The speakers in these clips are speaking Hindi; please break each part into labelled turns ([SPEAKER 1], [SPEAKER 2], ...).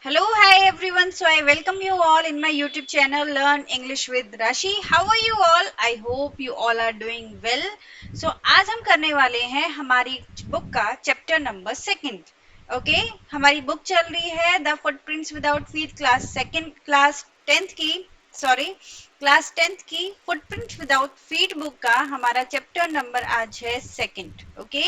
[SPEAKER 1] Hello, hi everyone. So I welcome you all in my YouTube channel Learn English with Rashi. How are you all? I hope you all are doing well. So आज हम करने वाले हैं हमारी बुक का चैप्टर नंबर सेकंड. ओके, हमारी बुक चल रही है the footprints without feet class tenth की फुटप्रिंट्स विदाउट फीट बुक का हमारा चैप्टर नंबर आज है सेकंड. ओके,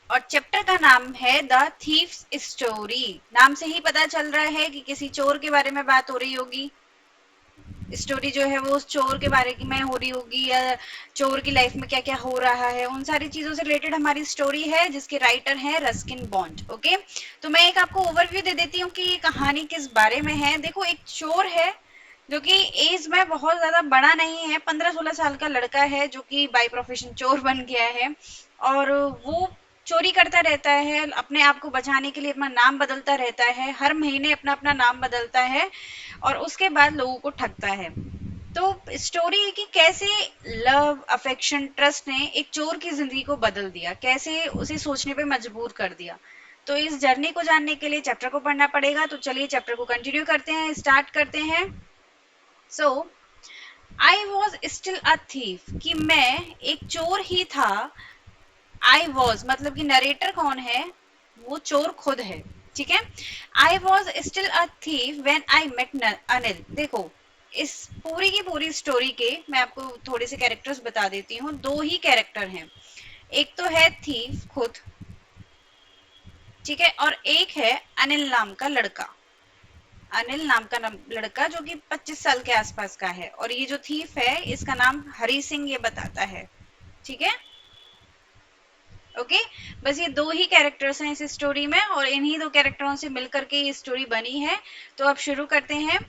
[SPEAKER 1] और चैप्टर का नाम है द थीफ्स स्टोरी. नाम से ही पता चल रहा है कि किसी चोर के बारे में बात हो रही होगी. स्टोरी जो है वो उस चोर के बारे में हो रही होगी या चोर की लाइफ में क्या क्या हो रहा है, उन सारी चीजों से रिलेटेड हमारी स्टोरी है जिसके राइटर हैं रस्किन बॉन्ड. ओके, तो मैं एक आपको ओवरव्यू दे देती हूँ कि ये कहानी किस बारे में है. देखो, एक चोर है जो कि एज में बहुत ज्यादा बड़ा नहीं है, 15-16 साल का लड़का है जो कि बाय प्रोफेशन चोर बन गया है. और वो चोरी करता रहता है, अपने आप को बचाने के लिए अपना नाम बदलता रहता है, हर महीने अपना अपना नाम बदलता है और उसके बाद लोगों को ठगता है. तो स्टोरी है कि कैसे लव, अफेक्शन, ट्रस्ट ने एक चोर की जिंदगी को बदल दिया, कैसे उसे सोचने पे मजबूर कर दिया. तो इस जर्नी को जानने के लिए चैप्टर को पढ़ना पड़ेगा. तो चलिए चैप्टर को कंटिन्यू करते हैं, स्टार्ट करते हैं. So I was still a thief, कि मैं एक चोर ही था. आई वॉज मतलब कि नरेटर कौन है? वो चोर खुद है. ठीक है. I was still a thief when I met Anil. देखो, इस पूरी की पूरी स्टोरी के मैं आपको थोड़े से कैरेक्टर्स बता देती हूँ. दो ही कैरेक्टर हैं. एक तो है थीफ खुद, ठीक है, और एक है अनिल नाम का लड़का. अनिल नाम का लड़का जो कि 25 साल के आसपास का है. और ये जो थीफ है इसका नाम हरी सिंह ये बताता है. ठीक है. ओके, बस ये दो ही कैरेक्टर्स हैं इस स्टोरी में और इन्हीं दो कैरेक्टरों से मिलकर के ये स्टोरी बनी है. तो अब शुरू करते हैं.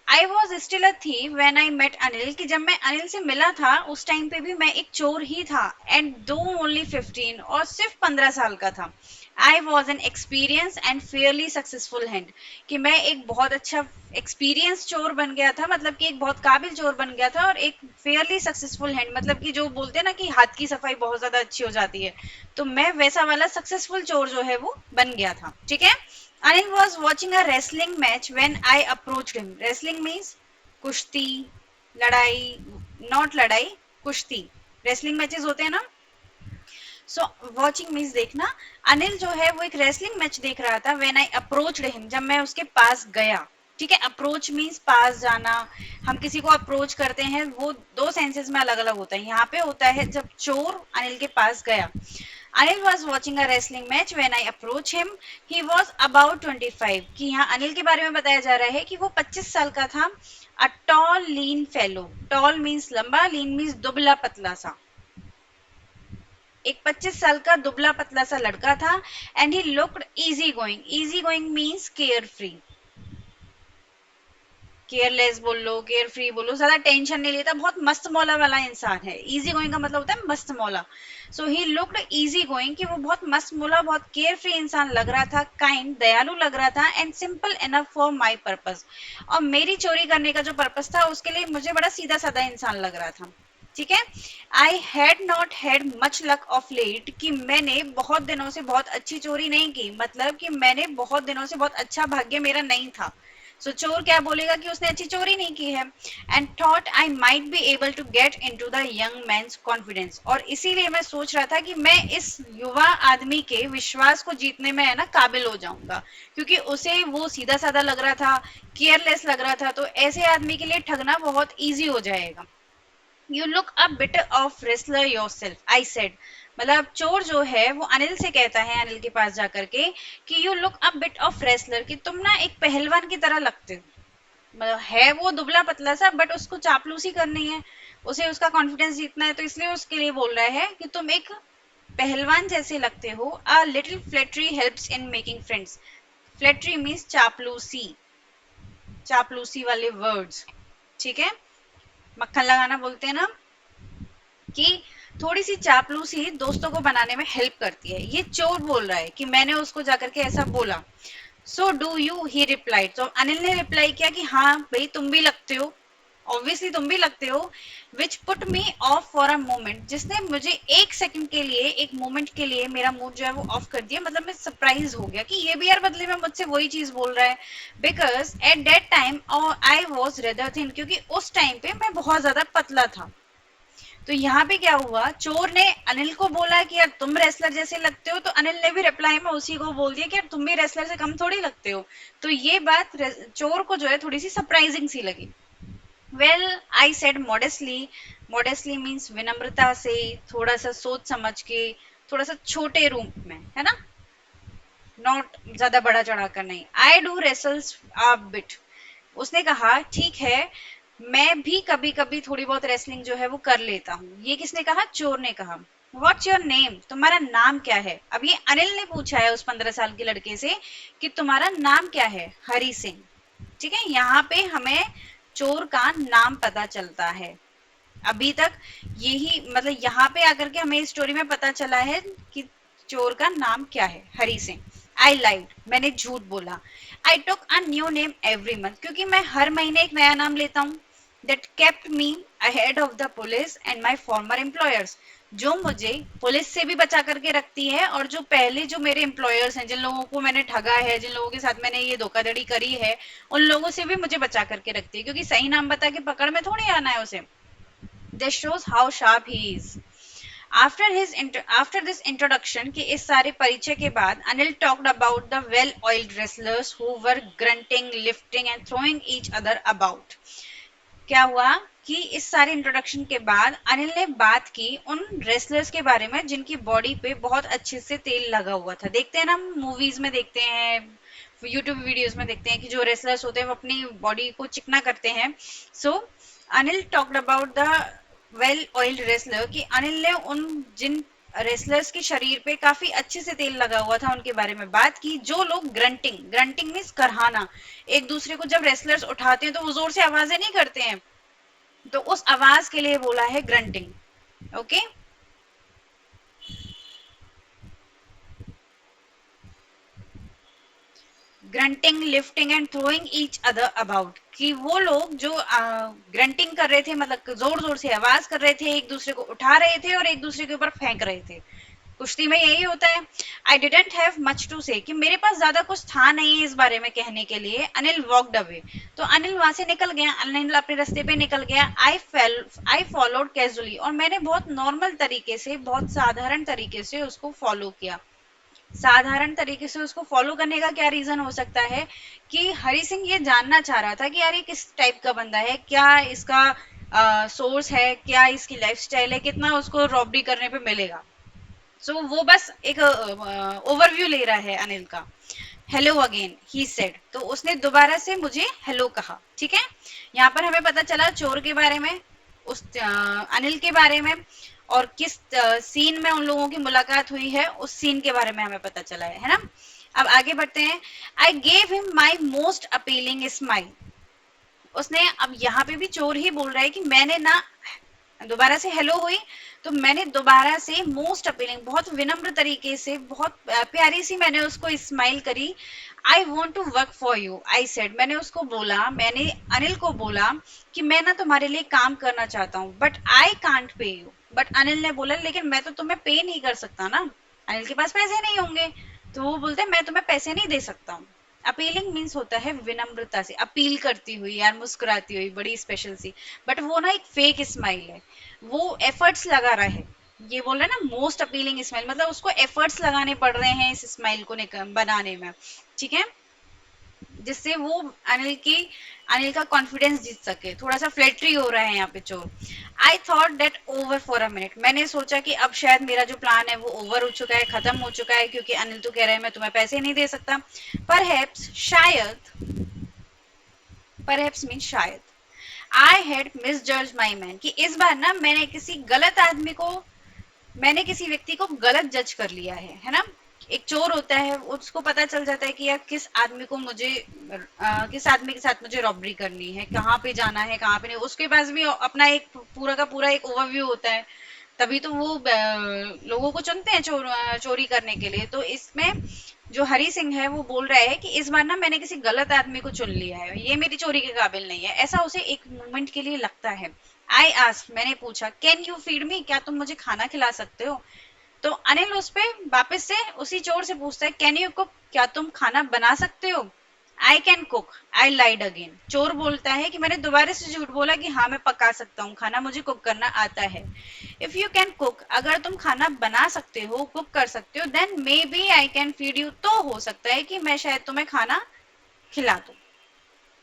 [SPEAKER 1] I was still a thief when I met Anil, कि जब मैं अनिल से मिला था उस टाइम पे भी मैं एक चोर ही था. एंड दो ओनली 15, और सिर्फ 15 साल का था. I was an experience and Fairlie successful hand, कि मैं एक बहुत अच्छा एक्सपीरियंस चोर बन गया था, मतलब कि एक बहुत काबिल चोर बन गया था. और एक फेयरली सक्सेसफुल हैंड मतलब कि जो बोलते हैं ना कि हाथ की सफाई बहुत ज्यादा अच्छी हो जाती है, तो मैं वैसा वाला सक्सेसफुल चोर जो है वो बन गया था. ठीक है. Anil was watching a wrestling match when I approached him. Wrestling means कुश्ती, लड़ाई, नॉट लड़ाई, कुश्ती. रेसलिंग मैचेस होते हैं ना. सो वॉचिंग मीन्स देखना. अनिल जो है वो एक रेसलिंग मैच देख रहा था. व्हेन आई अप्रोच्ड हिम, जब मैं उसके पास गया. ठीक है. अप्रोच मीन्स पास जाना. हम किसी को अप्रोच करते हैं वो दो सेंसेस में अलग अलग होता है. यहाँ पे होता है जब चोर अनिल के पास गया. Anil was watching a wrestling match when I approach him. He was about 25, कि यहाँ अनिल के बारे में बताया जा रहा है कि वो 25 साल का था. A tall lean fellow. Toll means लंबा, लीन मीन्स दुबला पतला सा. एक 25 साल का दुबला पतला सा लड़का था. And he looked easy going. Easy going means care free. Careless बोल लो, केयर फ्री बोलो, ज्यादा टेंशन नहीं लेता, बहुत मस्त मौला वाला इंसान है. इजी गोइंग का मतलब होता है मस्त मौला. सो ही लुक्ड इजी गोइंग, कि वो बहुत मस्त मौला, बहुत केयर फ्री इंसान लग रहा था. काइंड, दयालु लग रहा था. And simple enough for my purpose, और मेरी चोरी करने का जो पर्पज था उसके लिए मुझे बड़ा सीधा साधा इंसान लग रहा था. ठीक है. I had not had much luck of late, कि मैंने बहुत दिनों से बहुत अच्छी चोरी नहीं की, मतलब कि मैंने बहुत दिनों से बहुत अच्छा भाग्य मेरा नहीं था. सो चोर क्या बोलेगा कि उसने अच्छी चोरी नहीं की है. And thought I might be able to get into the young man's confidence, और इसीलिए मैं सोच रहा था कि मैं इस युवा आदमी के विश्वास को जीतने में है ना काबिल हो जाऊंगा, क्योंकि उसे वो सीधा साधा लग रहा था, केयरलेस लग रहा था. तो ऐसे आदमी के लिए ठगना बहुत ईजी हो जाएगा. You look a bit of wrestler your self, I said. मतलब चोर जो है वो अनिल से कहता है, अनिल के पास जाकर के, कि you look a bit of wrestler, कि तुम ना एक पहलवान की तरह लगते हो. मतलब है वो दुबला पतला सा, बट उसको चापलूसी करनी है, उसे उसका कॉन्फिडेंस जीतना है, तो इसलिए उसके लिए बोल रहा है कि तुम एक पहलवान जैसे लगते हो. A little flattery helps in making friends. Flattery means चापलूसी, चापलूसी वाले वर्ड्स. ठीक है. मक्खन लगाना बोलते हैं ना, कि थोड़ी सी चापलूसी दोस्तों को बनाने में हेल्प करती है. ये चोर बोल रहा है कि मैंने उसको जाकर के ऐसा बोला. So do you, he replied. तो अनिल ने रिप्लाई किया कि हाँ भाई तुम भी लगते हो. ऑब्वियसली तुम भी लगते हो, which put me of for a moment, जिसने मुझे एक सेकंड के लिए, एक मोमेंट के लिए मेरा मूड जो है वो ऑफ कर दिया, मतलब मैं सरप्राइज हो गया कि ये भी यार बदले में मुझसे वही चीज बोल रहा है। Because at that time I was rather thin, क्योंकि उस टाइम पे मैं बहुत ज्यादा पतला था। तो यहाँ पे क्या हुआ, चोर ने अनिल को बोला कि यार तुम रेसलर जैसे लगते हो, तो अनिल ने भी रिप्लाई में उसी को बोल दिया कि यार तुम भी रेसलर से कम थोड़ी लगते हो। तो ये बात चोर को जो है थोड़ी सी सरप्राइजिंग सी लगी। Well I said modestly, modestly means विनम्रता से, थोड़ा सा सोच समझ के, थोड़ा सा छोटे रूप में, है ना, नॉट ज्यादा बड़ा चढ़ाकर नहीं। I do wrestles a bit, उसने कहा ठीक है, मैं भी कभी कभी थोड़ी बहुत रेसलिंग जो है वो कर लेता हूँ। ये किसने कहा, चोर ने कहा। व्हाट्स योर नेम, तुम्हारा नाम क्या है। अब ये अनिल ने पूछा है उस 15 साल के लड़के से कि तुम्हारा नाम क्या है, हरी सिंह। ठीक है, यहाँ पे हमें चोर का नाम पता चलता है। अभी तक यही, मतलब यहाँ पे आकर के हमें इस स्टोरी में पता चला है कि चोर का नाम क्या है, हरी सिंह। आई लाइड, मैंने झूठ बोला। I took a new name every month, क्योंकि मैं हर महीने एक नया नाम लेता हूँ। That kept me ahead of the police and my former employers, जो मुझे पुलिस से भी बचा करके रखती है, और जो पहले जो मेरे एम्प्लॉयर्स हैं, जिन लोगों को मैंने ठगा है, जिन लोगों के साथ मैंने ये धोखाधड़ी करी है, उन लोगों से भी मुझे बचा करके रखती है, क्योंकि सही नाम बता के पकड़ में थोड़ी आना है उसे। This shows how sharp he is. After this introduction, कि इस सारे परिचय के बाद, Anil talked about the well-oiled wrestlers who were grunting, lifting and throwing each other about. क्या हुआ कि इस सारे इंट्रोडक्शन के बाद अनिल ने बात की उन रेसलर्स के बारे में जिनकी बॉडी पे बहुत अच्छे से तेल लगा हुआ था। देखते हैं ना, मूवीज में देखते हैं, यूट्यूब वीडियोस में देखते हैं कि जो रेसलर्स होते हैं वो अपनी बॉडी को चिकना करते हैं। So Anil talked about the well oiled wrestler, कि अनिल ने उन जिन रेसलर्स के शरीर पे काफी अच्छे से तेल लगा हुआ था उनके बारे में बात की, जो लोग ग्रंटिंग, ग्रंटिंग मीन्स करहाना, एक दूसरे को जब रेसलर्स उठाते हैं तो वो जोर से आवाजें नहीं करते हैं, तो उस आवाज के लिए बोला है grunting. Okay, grunting, lifting and throwing each other about, कि वो लोग जो ग्रंटिंग कर रहे थे, मतलब जोर जोर से आवाज कर रहे थे, एक दूसरे को उठा रहे थे और एक दूसरे के ऊपर फेंक रहे थे। कुश्ती में यही होता है। I didn't have much to say, कि मेरे पास ज्यादा कुछ था नहीं इस बारे में कहने के लिए। अनिल वॉकड अवे, तो अनिल वहां से निकल गया, अनिल अपने रास्ते पे निकल गया। आई फॉलोड कैजुअली, और मैंने बहुत नॉर्मल तरीके से, बहुत साधारण तरीके से उसको फॉलो किया। साधारण तरीके से उसको फॉलो करने का क्या रीजन हो सकता है, कि हरी सिंह ये जानना चाह रहा था कि यार ये किस टाइप का बंदा है, क्या इसका सोर्स है, क्या इसकी लाइफस्टाइल है, कितना उसको रॉबरी करने पे मिलेगा। सो वो बस एक ओवरव्यू ले रहा है अनिल का। हेलो अगेन ही सेड, तो उसने दोबारा से मुझे हेलो कहा। ठीक है, यहाँ पर हमें पता चला चोर के बारे में, उस अनिल के बारे में, और किस सीन में उन लोगों की मुलाकात हुई है उस सीन के बारे में हमें पता चला है ना। अब आगे बढ़ते हैं। I gave him my most appealing smile, उसने, अब यहाँ पे भी चोर ही बोल रहा है कि मैंने ना, दोबारा से हेलो हुई तो मैंने दोबारा से मोस्ट अपीलिंग, बहुत विनम्र तरीके से, बहुत प्यारी सी मैंने उसको स्माइल करी। I want to work for you, I said, मैंने उसको बोला, मैंने अनिल को बोला कि मैं ना तुम्हारे लिए काम करना चाहता हूँ, but I can't pay you. But Anil ने बोला लेकिन मैं तो तुम्हें पे नहीं कर सकता ना, अनिल के पास पैसे नहीं होंगे। तो वो बोलते मैं तुम्हें पैसे नहीं दे सकता हूँ। अपीलिंग मीन्स होता है विनम्रता से, अपील करती हुई, यार मुस्कुराती हुई, बड़ी स्पेशल सी। बट वो ना एक फेक स्माइल है, वो एफर्ट्स लगा रहा है। ये बोल रहा है ना मोस्ट अपीलिंग स्माइल, मतलब उसको एफर्ट्स लगाने पड़ रहे हैं इस स्माइल को बनाने में। ठीक है, जिससे वो अनिल का कॉन्फिडेंस जीत सके, थोड़ा सा फ्लेटरी हो रहा है यहाँ पे चोर। I thought that over for a minute, मैंने सोचा कि अब शायद मेरा जो प्लान है वो ओवर हो चुका है, खत्म हो चुका है, क्योंकि अनिल तो कह रहा है मैं तुम्हें पैसे नहीं दे सकता। परहैप्स, शायद, परहैप्स मीन शायद, I had misjudge my man, कि इस बार ना मैंने किसी गलत आदमी को, मैंने किसी व्यक्ति को गलत जज कर लिया है ना। एक चोर होता है, उसको पता चल जाता है कि यार किस आदमी को मुझे किस आदमी के साथ मुझे रॉबरी करनी है, कहाँ पे जाना है, कहाँ पे नहीं, उसके पास भी अपना एक पूरा का पूरा एक ओवरव्यू होता है। तभी तो वो लोगों को चुनते हैं चोरी करने के लिए। तो इसमें जो हरी सिंह है वो बोल रहा है कि इस बार ना मैंने किसी गलत आदमी को चुन लिया है, ये मेरी चोरी के काबिल नहीं है, ऐसा उसे एक मोमेंट के लिए लगता है। आई आस्क्ड, मैंने पूछा, कैन यू फीड मी, क्या तुम मुझे खाना खिला सकते हो? तो अनिल उस पे वापस से उसी चोर से पूछता है, कैन यू कुक, क्या तुम खाना बना सकते हो? I can cook, I lied again. चोर बोलता है कि मैंने दोबारा से झूठ बोला कि हाँ मैं पका सकता हूँ खाना, मुझे कुक करना आता है। इफ यू कैन कुक, अगर तुम खाना बना सकते हो, कुक कर सकते हो, then maybe I can feed you, तो हो सकता है कि मैं शायद तुम्हें खाना खिला दूं।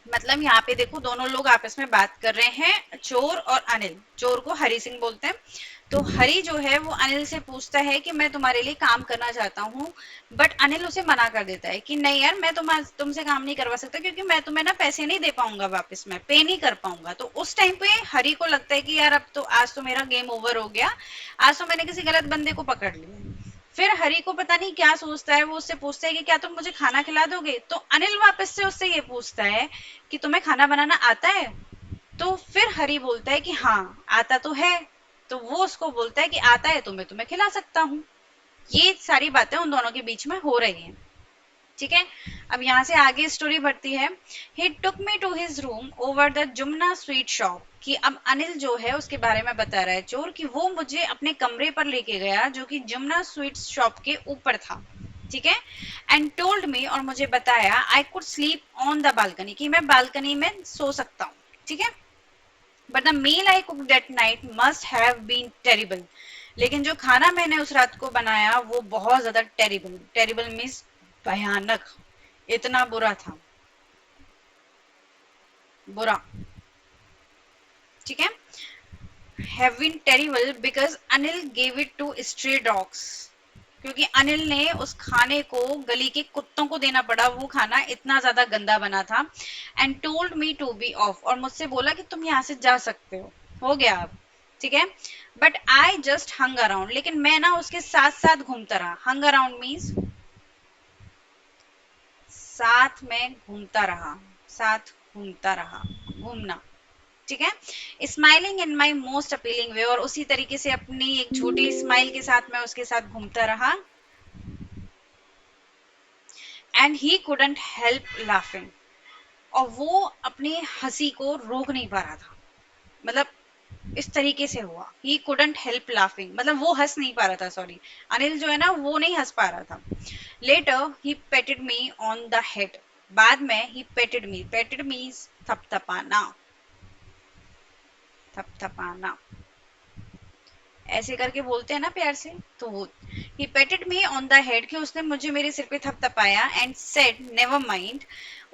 [SPEAKER 1] मतलब यहाँ पे देखो दोनों लोग आपस में बात कर रहे हैं, चोर और अनिल। चोर को हरी सिंह बोलते हैं। तो हरी जो है वो अनिल से पूछता है कि मैं तुम्हारे लिए काम करना चाहता हूँ, बट अनिल उसे मना कर देता है कि नहीं यार, मैं तुमसे काम नहीं करवा सकता, क्योंकि मैं तुम्हें ना पैसे नहीं दे पाऊंगा, वापस मैं पे नहीं कर पाऊंगा। तो उस टाइम पे हरी को लगता है कि यार अब तो आज तो मेरा गेम ओवर हो गया, आज तो मैंने किसी गलत बंदे को पकड़ लिया। फिर हरी को पता नहीं क्या सोचता है, वो उससे पूछता है कि क्या तुम मुझे खाना खिला दोगे? तो अनिल वापस से उससे ये पूछता है कि तुम्हें खाना बनाना आता है? तो फिर हरी बोलता है कि हाँ आता तो है। तो वो उसको बोलता है कि आता है तो मैं तुम्हें खिला सकता हूँ। ये सारी बातें उन दोनों के बीच में हो रही हैं। ठीक है, अब यहाँ से आगे स्टोरी बढ़ती है। He took me to his room over the Jumna sweet shop, कि अब अनिल जो है उसके बारे में बता रहा है चोर, कि वो मुझे अपने कमरे पर लेके गया जो कि जुमना स्वीट शॉप के ऊपर था। ठीक है, एंड टोल्ड मी, और मुझे बताया, I could sleep on the balcony, कि मैं बालकनी में सो सकता हूँ। ठीक है, but the meal I cook that night must have been terrible, लेकिन जो खाना मैंने उस रात को बनाया वो बहुत ज्यादा टेरिबल, टेरिबल मीन्स भयानक, इतना बुरा था, बुरा। ठीक है, have been terrible because Anil gave it to stray dogs, क्योंकि अनिल ने उस खाने को गली के कुत्तों को देना पड़ा, वो खाना इतना ज्यादा गंदा बना था। And told me to be off, और मुझसे बोला कि तुम यहाँ से जा सकते हो गया अब। ठीक है, but I just hung around, लेकिन मैं ना उसके साथ साथ घूमता रहा। हंग अराउंड मीन्स साथ में घूमता रहा, साथ घूमता रहा, घूमना। ठीक है, smiling in my most appealing way, और उसी तरीके से अपनी एक छोटी स्माइल के साथ मैं उसके साथ घूमता रहा। And he couldn't help laughing, और वो अपनी हंसी को रोक नहीं पा रहा था। मतलब इस तरीके से हुआ, ही कुडंट हेल्प लाफिंग, मतलब वो हंस नहीं पा रहा था, सॉरी, अनिल जो है ना वो नहीं हंस पा रहा था। Later he patted me on the head, बाद में ही पेटेड मी, पेटेड मीन्स थपथपाना, थपथपाना ऐसे करके बोलते हैं ना प्यार से, तो वो he patted me on the head, कि उसने मुझे मेरे सिर पे थपथपाया। एंड सेड नेवर माइंड,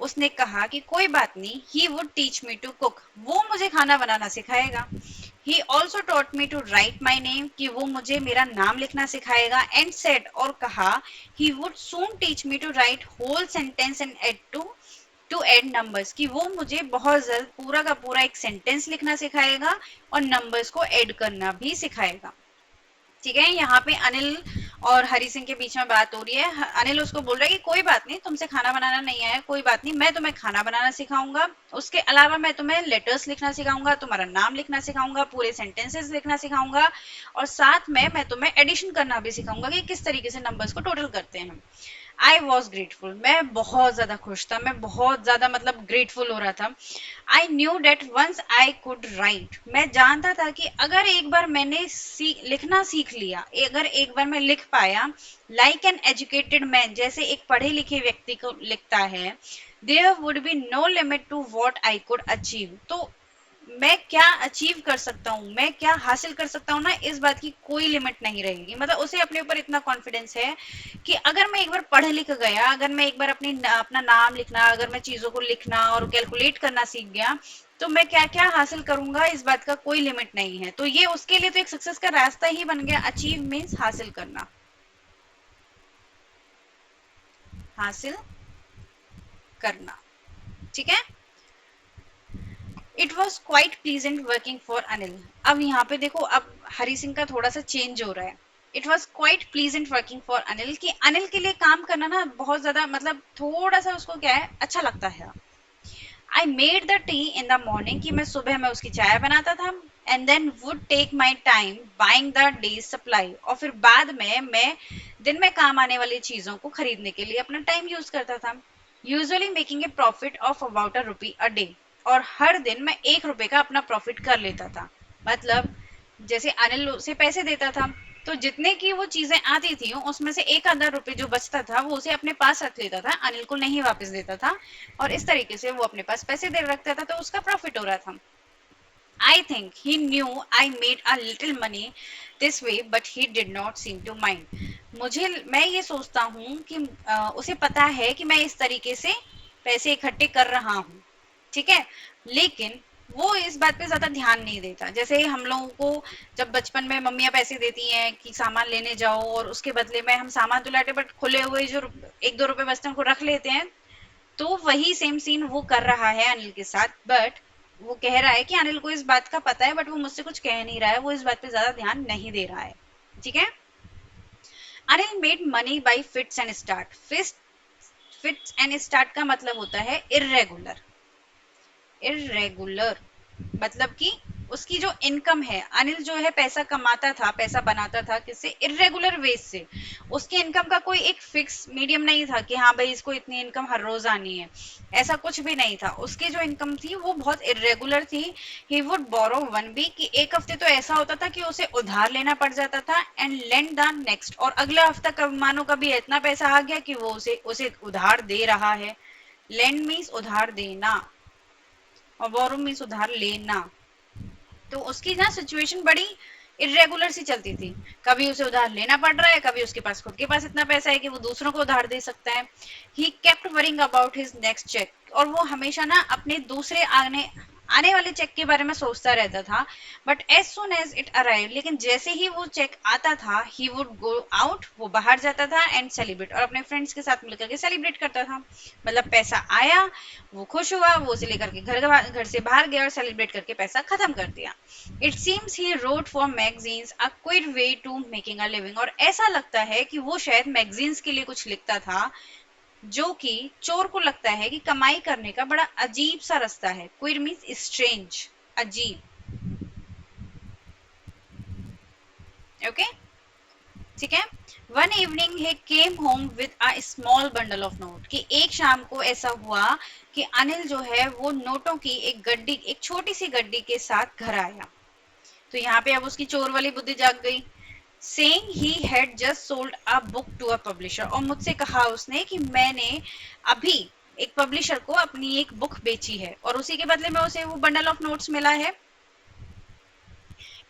[SPEAKER 1] उसने कहा कि कोई बात नहीं, he would teach me to cook, वो मुझे खाना बनाना सिखाएगा। He also taught me to write my name, कि वो मुझे मेरा नाम लिखना सिखाएगा। एंड सेड, और कहा, he would soon teach me to write whole sentence and add to add numbers, कि वो मुझे बहुत जल्द पूरा का पूरा एक सेंटेंस लिखना सिखाएगा और नंबर्स को ऐड करना भी सिखाएगा। ठीक है, यहाँ पे अनिल और हरी सिंह के बीच में बात हो रही है। अनिल उसको बोल रहा है कि कोई बात नहीं, तुमसे खाना बनाना नहीं आया, कोई बात नहीं, मैं तुम्हें खाना बनाना सिखाऊंगा, उसके अलावा मैं तुम्हें लेटर्स लिखना सिखाऊंगा, तुम्हारा नाम लिखना सिखाऊंगा, पूरे सेंटेंसेस लिखना सिखाऊंगा, और साथ में मैं तुम्हें एडिशन करना भी सिखाऊंगा कि किस तरीके से नंबर्स को टोटल करते हैं। आई वॉज ग्रेटफुल, मैं बहुत ज्यादा खुश था, मैं बहुत ज्यादा मतलब ग्रेटफुल हो रहा था। I knew that once I could write, मैं जानता था कि अगर एक बार मैंने लिखना सीख लिया, अगर एक बार मैं लिख पाया, लाइक एन एजुकेटेड मैन, जैसे एक पढ़े लिखे व्यक्ति को लिखता है, there would be no limit to what I could achieve, तो मैं क्या अचीव कर सकता हूँ, मैं क्या हासिल कर सकता हूँ ना, इस बात की कोई लिमिट नहीं रहेगी। मतलब उसे अपने ऊपर इतना कॉन्फिडेंस है कि अगर मैं एक बार पढ़ लिख गया, अगर मैं एक बार अपना नाम लिखना, अगर मैं चीजों को लिखना और कैलकुलेट करना सीख गया, तो मैं क्या क्या हासिल करूंगा, इस बात का कोई लिमिट नहीं है। तो ये उसके लिए तो एक सक्सेस का रास्ता ही बन गया। अचीव मीन्स हासिल करना, हासिल करना। ठीक है, it was quite pleasant working for Anil. अब यहाँ पे देखो, अब हरी सिंह का थोड़ा सा चेंज हो रहा है। It was quite pleasant working for Anil, कि अनिल के लिए काम करना ना बहुत ज्यादा, मतलब थोड़ा सा उसको क्या है, अच्छा लगता है। I made the tea in the morning, कि मैं सुबह में उसकी चाय बनाता था। And then would take my time buying the day's supply, और फिर बाद में मैं दिन में काम आने वाली चीजों को खरीदने के लिए अपना टाइम यूज करता था, usually making a profit of about ₹1 day, और हर दिन मैं ₹1 का अपना प्रॉफिट कर लेता था। मतलब जैसे अनिल उसे पैसे देता था, तो जितने की वो चीजें आती थी उसमें से एक आधा रुपये जो बचता था वो उसे अपने पास रख लेता था, अनिल को नहीं वापस देता था, और इस तरीके से वो अपने पास पैसे दे रखता था, तो उसका प्रॉफिट हो रहा था। I think he knew I made a little money this way, but he did not seem to mind. मैं ये सोचता हूँ कि उसे पता है कि मैं इस तरीके से पैसे इकट्ठे कर रहा हूँ, ठीक है, लेकिन वो इस बात पे ज्यादा ध्यान नहीं देता। जैसे हम लोगों को जब बचपन में मम्मियाँ पैसे देती हैं कि सामान लेने जाओ, और उसके बदले में हम सामान तो लाते बट खुले हुए जो 1-2 रुपए बचते हैं उनको रख लेते हैं, तो वही सेम सीन वो कर रहा है अनिल के साथ। बट वो कह रहा है कि अनिल को इस बात का पता है, बट वो मुझसे कुछ कह नहीं रहा है, वो इस बात पे ज्यादा ध्यान नहीं दे रहा है, ठीक है। Anil made money by fits and start. Fits and start का मतलब होता है इर्रेगुलर। इरेगुलर मतलब कि उसकी जो इनकम है, अनिल जो है पैसा कमाता था, पैसा बनाता था किससे, इरेगुलर वेज से। उसकी इनकम का कोई एक फिक्स मीडियम नहीं था कि हाँ भाई इसको इतनी इनकम हर रोज आनी है, ऐसा कुछ भी नहीं था। उसकी जो इनकम थी वो बहुत इरेगुलर थी। He would borrow one week, कि एक हफ्ते तो ऐसा होता था कि उसे उधार लेना पड़ जाता था, एंड लेंड द नेक्स्ट, और अगला हफ्ता कब मानो कभी इतना पैसा आ गया कि वो उसे उसे उधार दे रहा है। लेंड मीन्स उधार देना, और बोरो मीन्स उधार लेना। तो उसकी ना सिचुएशन बड़ी इरेगुलर सी चलती थी, कभी उसे उधार लेना पड़ रहा है, कभी उसके पास खुद के पास इतना पैसा है कि वो दूसरों को उधार दे सकता है। He kept worrying about his next cheque, और वो हमेशा ना अपने दूसरे आने आने वाले चेक के बारे में सोचता रहता था। But as soon as it arrive, लेकिन जैसे ही वो चेक आता था ही वुड गो आउट, वो बाहर जाता था, एंड सेलिब्रेट, और अपने फ्रेंड्स के साथ मिलकर के सेलिब्रेट करता था। मतलब पैसा आया, वो खुश हुआ, वो उसे लेकर के घर से बाहर गया और सेलिब्रेट करके पैसा खत्म कर दिया। It seems he wrote for magazines a quick way to making a living, और ऐसा लगता है कि वो शायद मैगजीन्स के लिए कुछ लिखता था, जो कि चोर को लगता है कि कमाई करने का बड़ा अजीब सा रास्ता है। क्विर मीन्स स्ट्रेंज, अजीब, ओके, ठीक है। One evening he came home with a small bundle of note, कि एक शाम को ऐसा हुआ कि अनिल जो है वो नोटों की एक गड्डी, एक छोटी सी गड्डी के साथ घर आया। तो यहाँ पे अब उसकी चोर वाली बुद्धि जाग गई। Saying he had just sold a book to a publisher, और मुझसे कहा उसने कि मैंने अभी एक पब्लिशर को अपनी एक बुक बेची है, और उसी के बदले में उसे वो बंडल ऑफ नोट्स मिला है।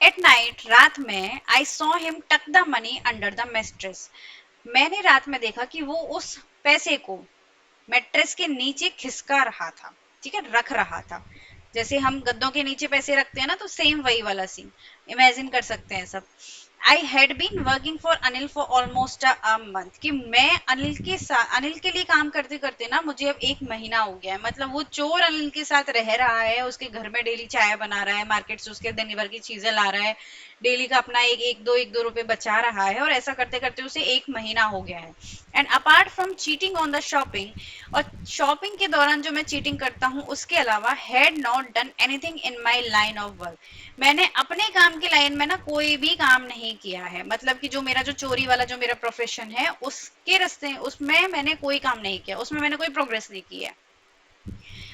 [SPEAKER 1] एट नाइट, रात में, आई सॉ हिम टक the money under the mattress, मैंने रात में देखा कि वो उस पैसे को मैट्रेस के नीचे खिसका रहा था, ठीक है, रख रहा था। जैसे हम गद्दों के नीचे पैसे रखते हैं ना, तो सेम वही वाला सीन इमेजिन कर सकते हैं सब। I had been working for Anil for almost a month, कि मैं अनिल के लिए काम करते करते ना मुझे अब 1 महीना हो गया है। मतलब वो चोर अनिल के साथ रह रहा है, उसके घर में डेली चाय बना रहा है, मार्केट से उसके दिन भर की चीजें ला रहा है, डेली का अपना एक दो रुपए बचा रहा है, और ऐसा करते करते उसे 1 महीना हो गया है। And apart from cheating on the shopping, और शॉपिंग के दौरान जो मैं चीटिंग करता हूँ उसके अलावा, had not done anything in my line of work, मैंने अपने काम की लाइन में ना कोई भी काम नहीं किया है। मतलब कि जो मेरा जो चोरी वाला जो मेरा प्रोफेशन है उसके रास्ते उसमें मैंने कोई काम नहीं किया, उसमें मैंने कोई प्रोग्रेस नहीं की है।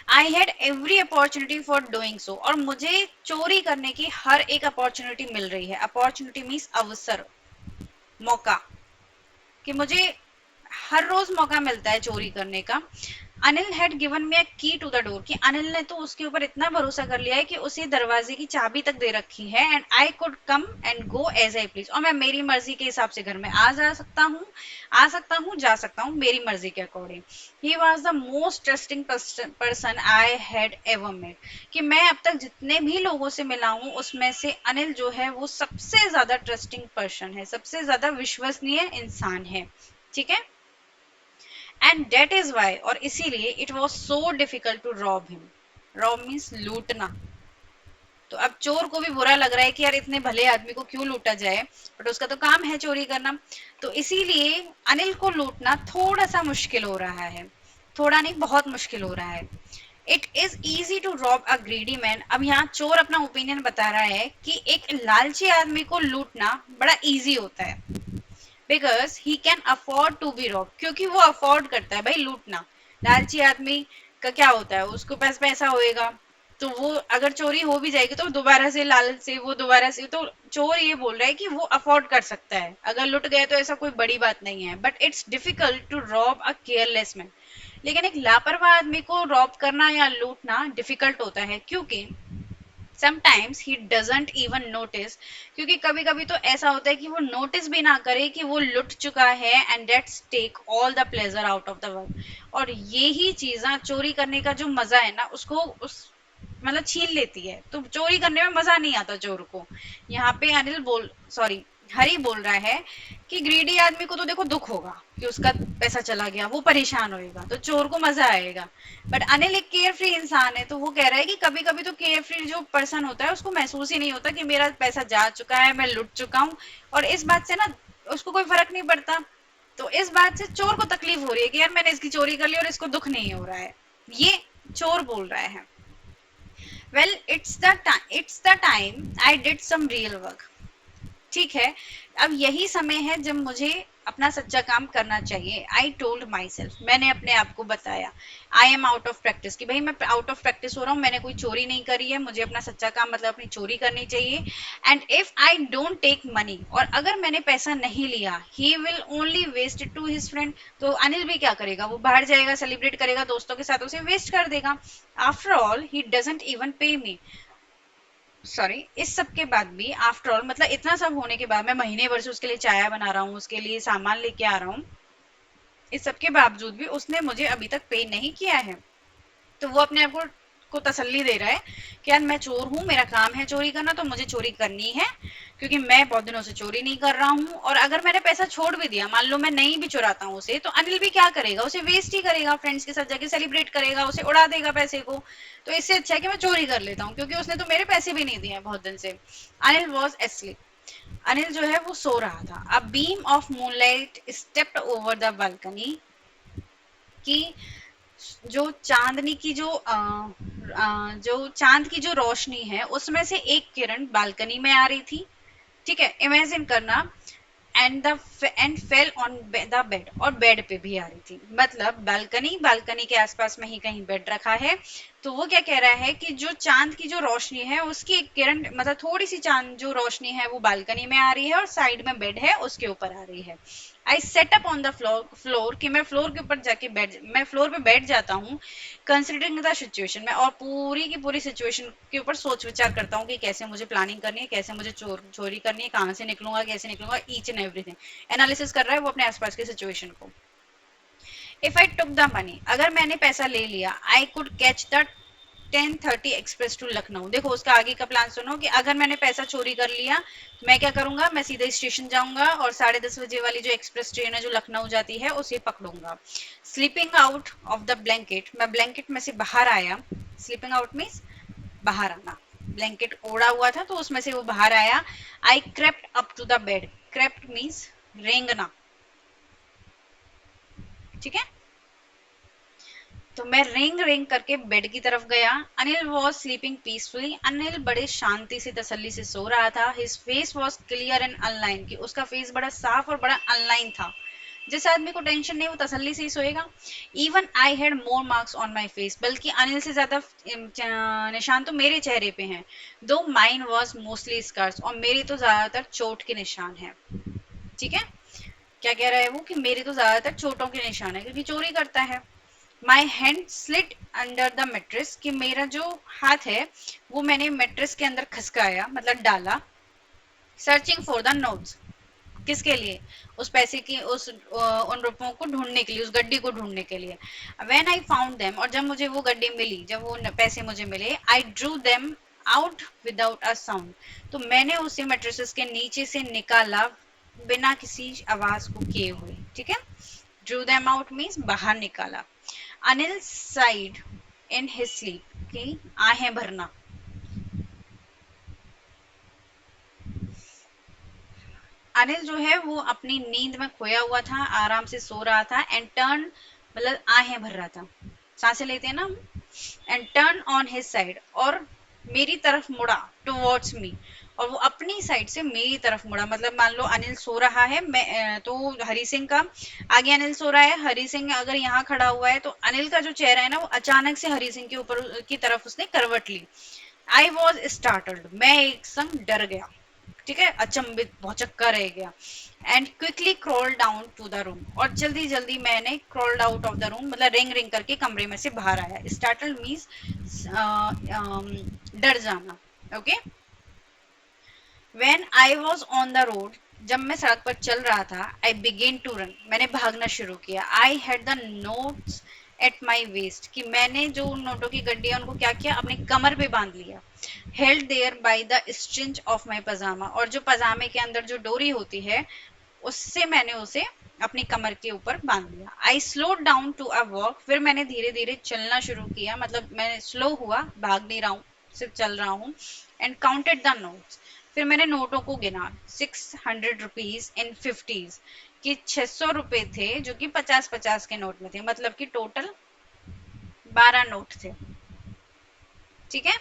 [SPEAKER 1] I had every opportunity for doing so, और मुझे चोरी करने की हर एक अपॉर्चुनिटी मिल रही है। अपॉर्चुनिटी मीन्स अवसर, मौका, कि मुझे हर रोज मौका मिलता है चोरी करने का। अनिल हैड गिवन मी अ की टू द डोर, कि अनिल ने तो उसके ऊपर इतना भरोसा कर लिया है कि उसे दरवाजे की चाबी तक दे रखी है। And I could come and go as I please, और मैं मेरी मर्जी के हिसाब से घर में आ सकता हूँ जा सकता हूँ मेरी मर्जी के according. He was the most trusting person I had ever met, कि मैं अब तक जितने भी लोगों से मिला हूँ उसमें से अनिल जो है वो सबसे ज्यादा ट्रस्टिंग पर्सन है, सबसे ज्यादा विश्वसनीय इंसान है, ठीक है। एंड डेट इज वाई, और इसीलिए it was so difficult to rob him. Rob means लूटना। तो अब चोर को भी बुरा लग रहा है कि यार इतने भले आदमी को क्यों लूटा जाए, बट उसका तो काम है चोरी करना। तो इसीलिए अनिल को लूटना थोड़ा सा मुश्किल हो रहा है, थोड़ा नहीं बहुत मुश्किल हो रहा है। It is easy to rob a greedy man. अब यहाँ चोर अपना ओपिनियन बता रहा है कि एक लालची आदमी को लूटना बड़ा इजी होता है, because he can afford to be rob, क्योंकि वो अफोर्ड करता है भाई लूटना। लालची आदमी का क्या होता है, उसके पास पैसा होएगा तो वो अगर चोरी हो भी जाएगी तो दोबारा से लालच से वो दोबारा से, तो चोर ये बोल रहा है कि वो अफोर्ड कर सकता है, अगर लुट गए तो ऐसा कोई बड़ी बात नहीं है। But it's difficult to rob a careless man. लेकिन एक लापरवाह आदमी को रॉब करना या लूटना डिफिकल्ट होता है, क्योंकि sometimes he doesn't even notice, क्योंकि कभी कभी तो ऐसा होता है कि वो नोटिस भी ना करे कि वो लुट चुका है, and that's take all the pleasure out of the work. और यही चीज़ चोरी करने का जो मजा है ना, उसको उस मतलब छीन लेती है, तो चोरी करने में मजा नहीं आता चोर को। यहाँ पे अनिल बोल सॉरी हरी बोल रहा है कि ग्रीडी आदमी को तो देखो दुख होगा कि उसका पैसा चला गया, वो परेशान होएगा, तो चोर को मजा आएगा। बट अनिल एक केयर फ्री इंसान है, तो वो कह रहा है कि कभी कभी तो केयर फ्री जो पर्सन होता है उसको महसूस ही नहीं होता कि मेरा पैसा जा चुका है, मैं लुट चुका हूँ, और इस बात से ना उसको कोई फर्क नहीं पड़ता। तो इस बात से चोर को तकलीफ हो रही है कि यार मैंने इसकी चोरी कर ली और इसको दुख नहीं हो रहा है, ये चोर बोल रहा है। Well it's the time I did some real work. ठीक है, अब यही समय है जब मुझे अपना सच्चा काम करना चाहिए। आई टोल्ड माई सेल्फ, मैंने अपने आप को बताया। I am out of practice, कि भाई मैं आउट ऑफ प्रैक्टिस हो रहा हूँ, मैंने कोई चोरी नहीं करी है, मुझे अपना सच्चा काम मतलब अपनी चोरी करनी चाहिए। And if I don't take money, और अगर मैंने पैसा नहीं लिया, he will only waste it to his friend. तो अनिल भी क्या करेगा, वो बाहर जाएगा, सेलिब्रेट करेगा दोस्तों के साथ, उसे वेस्ट कर देगा। After all he doesn't even पे मी। सॉरी, इस सब के बाद भी आफ्टर ऑल, मतलब इतना सब होने के बाद, मैं महीने भर से उसके लिए चाय बना रहा हूँ, उसके लिए सामान लेके आ रहा हूँ, इस सब के बावजूद भी उसने मुझे अभी तक पे नहीं किया है। तो वो अपने आप को तसल्ली दे रहा है कि यार मैं चोर हूँ, मेरा काम है चोरी करना, तो मुझे चोरी करनी है, क्योंकि मैं बहुत दिनों से चोरी नहीं कर रहा हूँ। और अगर मैंने पैसा छोड़ भी दिया, मान लो मैं नहीं भी चुराता हूँ उसे, तो अनिल भी क्या करेगा, उसे वेस्ट ही करेगा, फ्रेंड्स के साथ जाके सेलिब्रेट करेगा, उसे उड़ा देगा पैसे को। तो इससे अच्छा है कि मैं चोरी कर लेता हूँ, क्योंकि उसने तो मेरे पैसे भी नहीं दिए हैं बहुत दिन से। अनिल वॉज एस्लीप, अनिल जो है वो सो रहा था। A beam of moonlight stepped over the balcony, कि जो चांदनी की जो चांद की जो रोशनी है उसमें से एक किरण बालकनी में आ रही थी। ठीक है, इमेजिन करना। And fell on the bed, और बेड पे भी आ रही थी, मतलब बालकनी के आसपास में ही कहीं बेड रखा है। तो वो क्या कह रहा है कि जो चांद की जो रोशनी है उसकी एक किरण, मतलब थोड़ी सी चांद जो रोशनी है वो बालकनी में आ रही है, और साइड में बेड है उसके ऊपर आ रही है। I sat up on the floor, कि मैं फ्लोर के ऊपर जाके मैं फ्लोर पे बैठ जाता हूँ, कंसिडरिंग द सिचुएशन में, और पूरी की पूरी सिचुएशन के ऊपर सोच विचार करता हूँ कि कैसे मुझे प्लानिंग करनी है, कैसे मुझे चोरी करनी है, कहाँ से निकलूंगा, कैसे निकलूंगा, ईच एंड एवरीथिंग एनालिसिस कर रहा है वो अपने आसपास की सिचुएशन को। If I took the money, अगर मैंने पैसा ले लिया, I could catch the 10:30 express to Lucknow. देखो उसका आगे का प्लान सुनो, कि अगर मैंने पैसा चोरी कर लिया तो मैं क्या करूंगा, मैं सीधे स्टेशन जाऊंगा और 10:30 वाली जो एक्सप्रेस ट्रेन है जो लखनऊ जाती है उसे पकड़ूंगा। Sleeping out of the blanket, मैं ब्लैंकेट में से बाहर आया। स्लीपिंग आउट मीन्स बाहर आना, ब्लैंकेट ओढ़ा हुआ था तो उसमें से वो बाहर आया। I crept up to the bed, crept means रेंगना। ठीक है, तो मैं रिंग रिंग करके बेड की तरफ गया। Anil was sleeping peacefully, Anil बड़े शांति से तसल्ली से सो रहा था। His face was clear and online, कि उसका फेस बड़ा साफ और बड़ा अनलाइन था। जिस आदमी को टेंशन नहीं वो तसल्ली से ही सोएगा। Even I had more marks on my face, बल्कि अनिल से ज्यादा निशान तो मेरे चेहरे पे हैं। दो माइन वॉज मोस्टली स्कार्स, और मेरी तो ज्यादातर चोट के निशान है। ठीक है, क्या कह रहा है वो, कि मेरी तो ज्यादातर चोटों के निशान है क्योंकि चोरी करता है। My hand slit under the mattress, कि मेरा जो हाथ है वो मैंने मेट्रेस के अंदर खसकाया, मतलब डाला। सर्चिंग फॉर द नोट्स, किसके लिए, उस पैसे की उन रुपयों को ढूंढने के लिए, उस गड्डी को ढूंढने के लिए। व्हेन आई फाउंड देम, और जब मुझे वो गड्डी मिली, जब वो पैसे मुझे मिले, I drew them out without a sound, तो मैंने उसे मेट्रेसेस के नीचे से निकाला बिना किसी आवाज को किए हुए। ठीक है, ड्रू देम आउट मीन्स बाहर निकाला। Anil side in his sleep, की आहें भरना। अनिल जो है वो अपनी नींद में खोया हुआ था, आराम से सो रहा था। एंड टर्न मतलब आहें भर रहा था, सांसें लेते हैं ना हम, and turn on his side, और मेरी तरफ मुड़ा, टुवर्ड्स मी, और वो अपनी साइड से मेरी तरफ मुड़ा। मतलब मान लो अनिल सो रहा है, मैं तो हरी सिंह का आगे अनिल सो रहा है, हरी सिंह अगर यहाँ खड़ा हुआ है तो अनिल का जो चेहरा है ना वो अचानक से हरी सिंह के ऊपर की तरफ उसने करवट ली। आई वॉज स्टार्टल्ड, मैं एक संग डर गया, ठीक है, अचंभित भौचक्का रह गया। And quickly crawl down to the room, और जल्दी जल्दी मैंने crawled out of the room, मतलब रिंग रिंग करके कमरे में से बाहर आया। स्टार्टल्ड मीन्स डर जाना, okay. When I was on the road, जब मैं सड़क पर चल रहा था, I began to run, मैंने भागना शुरू किया। I had the notes at my waist, कि मैंने जो उन नोटों की गड्डी है उनको क्या किया, अपनी कमर पे बांध लिया। Held there by the string of my pajama, और जो पजामे के अंदर जो डोरी होती है उससे मैंने उसे अपनी कमर के ऊपर बांध लिया। I slow down to a walk, फिर मैंने धीरे धीरे चलना शुरू किया, मतलब मैं स्लो हुआ, भाग नहीं रहा हूँ, सिर्फ चल रहा हूँ। एंड काउंटेड द नोट्स, फिर मैंने नोटों को गिना। 600 रुपीज इन 50s, कि 600 रुपए थे जो कि 50-50 के नोट में थे, मतलब कि टोटल 12 नोट थे, ठीक है।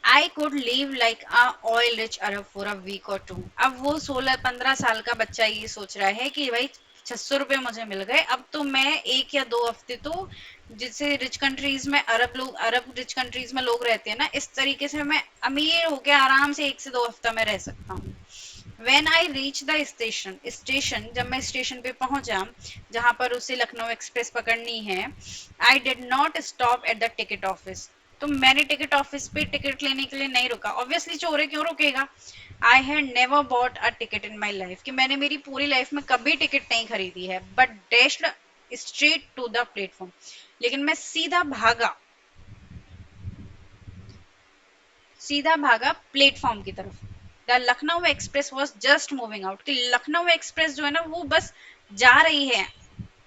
[SPEAKER 1] I could live like a oil rich Arab for a week or two. अब वो 16-15 साल का बच्चा ये सोच रहा है कि भाई 600 रुपये मुझे मिल गए, अब तो मैं 1 या 2 हफ्ते तो जिससे रिच कंट्रीज में अरब लोग, अरब रिच कंट्रीज में लोग रहते हैं ना, इस तरीके से मैं अमीर होके आराम से 1 से 2 हफ्ता में रह सकता हूँ। When I reached the station, station, जब मैं स्टेशन पे पहुंचा जहां पर उसे लखनऊ एक्सप्रेस पकड़नी है, I did not stop at the ticket office, तो मैंने टिकट ऑफिस पे टिकट लेने के लिए नहीं रुका। ऑब्वियसली चोर है, क्यों रुकेगा। I had never bought a ticket in my life, कि मैंने मेरी पूरी लाइफ में कभी टिकट नहीं खरीदी है। But dashed straight to the platform, लेकिन मैं सीधा भागा प्लेटफॉर्म की तरफ। The Lucknow express was just moving out, कि लखनऊ एक्सप्रेस जो है ना वो बस जा रही है,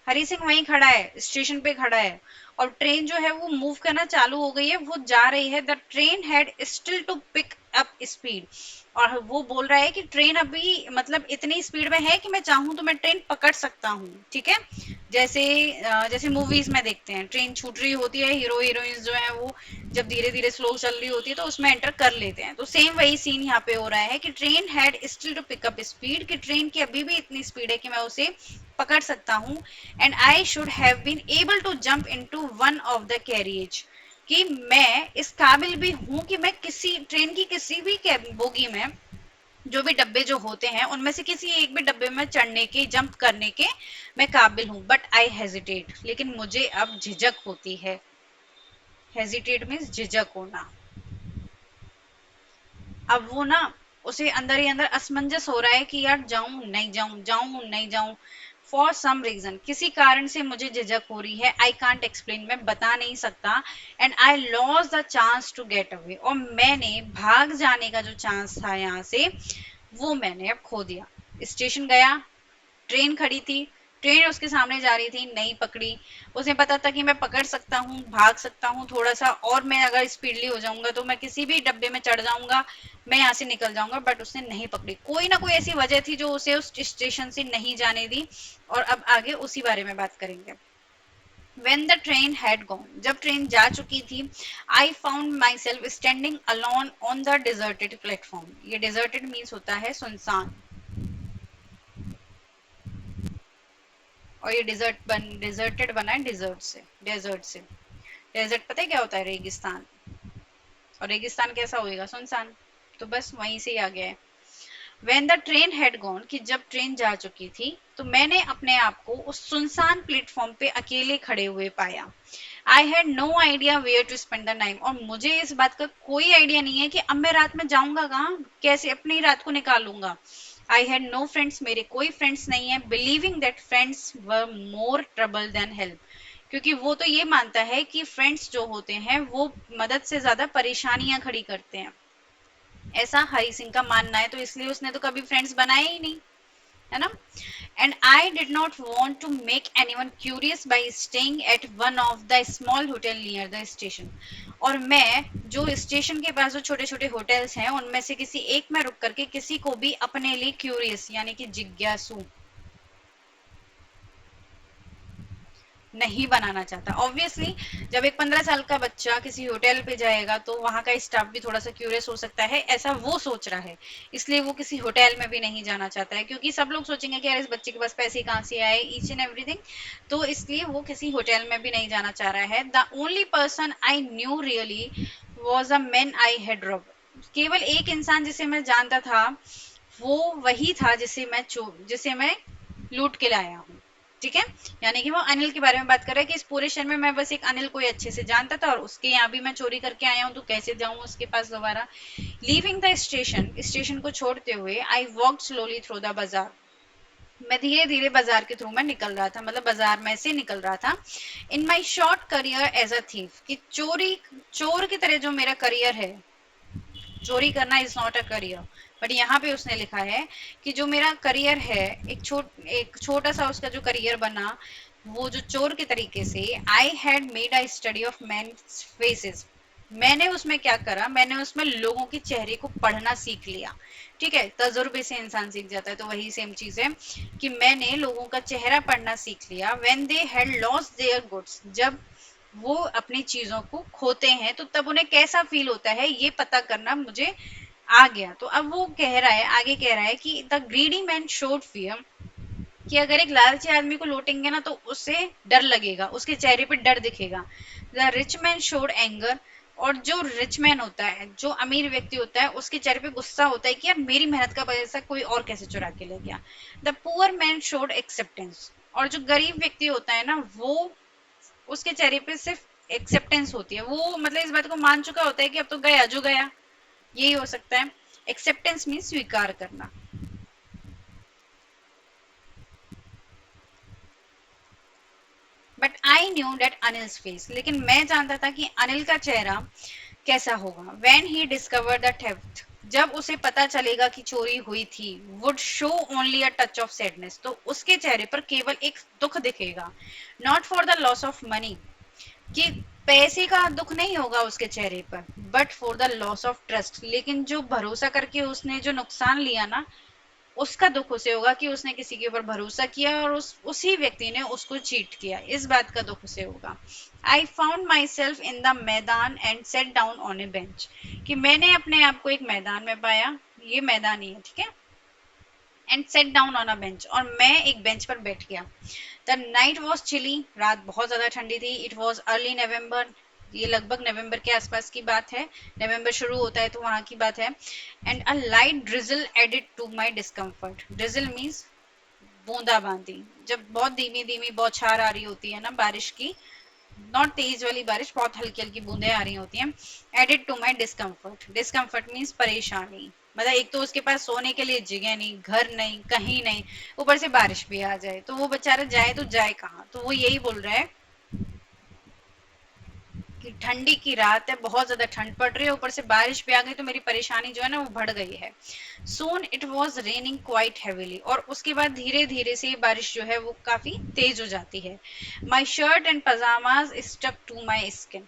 [SPEAKER 1] हरी सिंह वहीं खड़ा है, स्टेशन पे खड़ा है, और ट्रेन जो है वो मूव करना चालू हो गई है, वो जा रही है। The train had still to pick up speed, और वो बोल रहा है कि ट्रेन अभी मतलब इतनी स्पीड में है कि मैं चाहूं तो मैं ट्रेन पकड़ सकता हूँ, ठीक है। जैसे जैसे मूवीज में देखते हैं, ट्रेन छूट रही होती है, हीरो हीरोइंस जो है वो जब धीरे धीरे स्लो चल रही होती है तो उसमें एंटर कर लेते हैं, तो सेम वही सीन यहाँ पे हो रहा है कि train had still to pick up speed, कि ट्रेन की अभी भी इतनी स्पीड है कि मैं उसे पकड़ सकता हूँ। And I should have been able to jump into one of the carriage, कि मैं इस काबिल भी हूं कि मैं किसी ट्रेन की किसी भी बोगी में, जो भी डब्बे जो होते हैं उनमें से किसी एक भी डब्बे में चढ़ने के, जंप करने के मैं काबिल हूं। बट आई हेजिटेट, लेकिन मुझे अब झिझक होती है। हेजिटेट मीन्स झिझक होना। अब वो ना उसे अंदर ही अंदर असमंजस हो रहा है कि यार जाऊं नहीं जाऊं, जाऊं नहीं जाऊं। फॉर सम रीजन, किसी कारण से मुझे झिझक हो रही है। आई कांट एक्सप्लेन, मैं बता नहीं सकता। And I lost the chance to get away, और मैंने भाग जाने का जो चांस था यहाँ से वो मैंने अब खो दिया। स्टेशन गया, ट्रेन खड़ी थी, ट्रेन उसके सामने जा रही थी, नहीं पकड़ी। उसे पता था कि मैं पकड़ सकता हूँ, भाग सकता हूँ थोड़ा सा, और मैं अगर स्पीडली हो जाऊंगा तो मैं किसी भी डब्बे में चढ़ जाऊंगा, मैं यहाँ से निकल जाऊंगा। बट उसने नहीं पकड़ी, कोई ना कोई ऐसी वजह थी जो उसे उस स्टेशन से नहीं जाने दी। और अब आगे उसी बारे में बात करेंगे। When the train had gone, जब ट्रेन जा चुकी थी, I found myself standing alone on the deserted platform। ये deserted means होता है सुनसान, और ये डिजर्टेड बना है डिजर्ट से, डेजर्ट से। डेजर्ट पता है क्या होता है, रेगिस्तान, और रेगिस्तान कैसा होएगा, सुनसान, तो बस वहीं से ही आ गया है। When the train had gone, कि जब ट्रेन जा चुकी थी तो मैंने अपने आप को उस सुनसान प्लेटफॉर्म पे अकेले खड़े हुए पाया। I had no idea where to spend the night, और मुझे इस बात का कोई आइडिया नहीं है कि अब मैं रात में जाऊंगा कहाँ, कैसे अपनी रात को निकालूंगा। आई हैड नो फ्रेंड्स, मेरे कोई फ्रेंड्स नहीं है। Believing that friends were more trouble than help, क्योंकि वो तो ये मानता है कि फ्रेंड्स जो होते हैं वो मदद से ज्यादा परेशानियां खड़ी करते हैं, ऐसा हरी सिंह का मानना है। तो इसलिए उसने तो कभी फ्रेंड्स बनाए ही नहीं, है ना। And I did not want to make anyone curious by staying at one of the small hotel near the station, और मैं जो स्टेशन के पास जो छोटे छोटे होटल्स हैं उनमें से किसी एक में रुक करके किसी को भी अपने लिए क्यूरियस यानी कि जिज्ञासु नहीं बनाना चाहता। ऑब्वियसली जब एक 15 साल का बच्चा किसी होटल पे जाएगा तो वहां का स्टाफ भी थोड़ा सा क्यूरियस हो सकता है, ऐसा वो सोच रहा है, इसलिए वो किसी होटल में भी नहीं जाना चाहता है, क्योंकि सब लोग सोचेंगे कि यार इस बच्चे के पास पैसे कहाँ से आए, ईच एंड एवरीथिंग। तो इसलिए वो किसी होटल में भी नहीं जाना चाह रहा है। The only person I knew really was a man I had rob. केवल एक इंसान जिसे मैं जानता था वो वही था जिसे मैं लूट के लाया हूँ। ठीक है, यानी कि वो अनिल के बारे में बात कर रहा है कि इस पूरे शहर में मैं बस एक अनिल को ही अच्छे से जानता था और उसके यहाँ भी मैं चोरी करके आया हूँ, तो कैसे जाऊं उसके पास दोबारा। लीविंग द स्टेशन, स्टेशन को छोड़ते हुए I walk slowly through the बाजार। मैं धीरे धीरे बाजार के थ्रू में निकल रहा था, मतलब बाजार में से निकल रहा था। In my short career as a thief, कि चोर की तरह जो मेरा करियर है, चोरी करना is not a career, but यहाँ पे उसने लिखा है कि जो मेरा करियर है, एक छोटा सा उसका जो करियर बना, वो जो चोर के तरीके से, I had made a study of man faces. मैंने उसमें क्या करा, मैंने उसमें लोगों के चेहरे को पढ़ना सीख लिया। ठीक है, तजुर्बे से इंसान सीख जाता है, तो वही सेम चीज है कि मैंने लोगों का चेहरा पढ़ना सीख लिया। When they had lost their goods, जब वो अपनी चीजों को खोते हैं तो तब उन्हें कैसा फील होता है ये पता करना मुझे आ गया। तो अब वो कह रहा है, आगे कह रहा है कि the greedy man showed fear, कि अगर एक लालची आदमी को लूटेंगे ना तो उससे डर लगेगा, उसके चेहरे पे डर दिखेगा। The rich man showed anger, और जो रिच मैन होता है, जो अमीर व्यक्ति होता है, उसके चेहरे पे गुस्सा होता है कि यार मेरी मेहनत का पैसा कोई और कैसे चुरा के ले गया। The poor man showed acceptance, और जो गरीब व्यक्ति होता है ना, वो उसके चेहरे पे सिर्फ एक्सेप्टेंस होती है, वो मतलब इस बात को मान चुका होता है कि अब तो गया जो गया, यही हो सकता है। एक्सेप्टेंस मीन स्वीकार करना। But I knew that Anil's face, लेकिन मैं जानता था कि अनिल का चेहरा कैसा होगा। When he discover the theft, जब उसे पता चलेगा कि चोरी हुई थी, would show only a touch of sadness, तो उसके चेहरे पर केवल एक दुख दिखेगा। Not for the loss of money, कि पैसे का दुख नहीं होगा उसके चेहरे पर, but for the loss of trust, लेकिन जो भरोसा करके उसने जो नुकसान लिया ना, उसका दुख उसे होगा कि उसने किसी के ऊपर भरोसा किया और उसी व्यक्ति ने उसको चीट किया, इस बात का दुख उसे होगा। I found myself in the maidan and sat down on a bench, कि मैंने अपने आप को एक मैदान में पाया, ये मैदान ही है, ठीक है, and sat down on a bench, और मैं एक बेंच पर बैठ गया। द नाइट वॉज चिली, रात बहुत ज्यादा ठंडी थी। इट वॉज अर्ली नवंबर, ये लगभग नवंबर के आसपास की बात है, नवंबर शुरू होता है तो वहां की बात है। And a light drizzle added to my discomfort. Drizzle means बूंदाबांदी, जब बहुत धीमी धीमी बौछार आ रही होती है ना बारिश की, नॉट तेज वाली बारिश, बहुत हल्की हल्की बूंदे आ रही होती हैं। Added to my discomfort, discomfort means परेशानी, मतलब एक तो उसके पास सोने के लिए जगह नहीं, घर नहीं, कहीं नहीं, ऊपर से बारिश भी आ जाए तो वो बेचारा जाए तो जाए कहाँ। तो वो यही बोल रहा है कि ठंडी की रात है, बहुत ज्यादा ठंड पड़ रही है, ऊपर से बारिश भी आ गई तो मेरी परेशानी जो है ना वो बढ़ गई है। Soon it was raining quite heavily, और उसके बाद धीरे धीरे से बारिश जो है वो काफी तेज हो जाती है। My shirt and pyjamas stuck to my skin,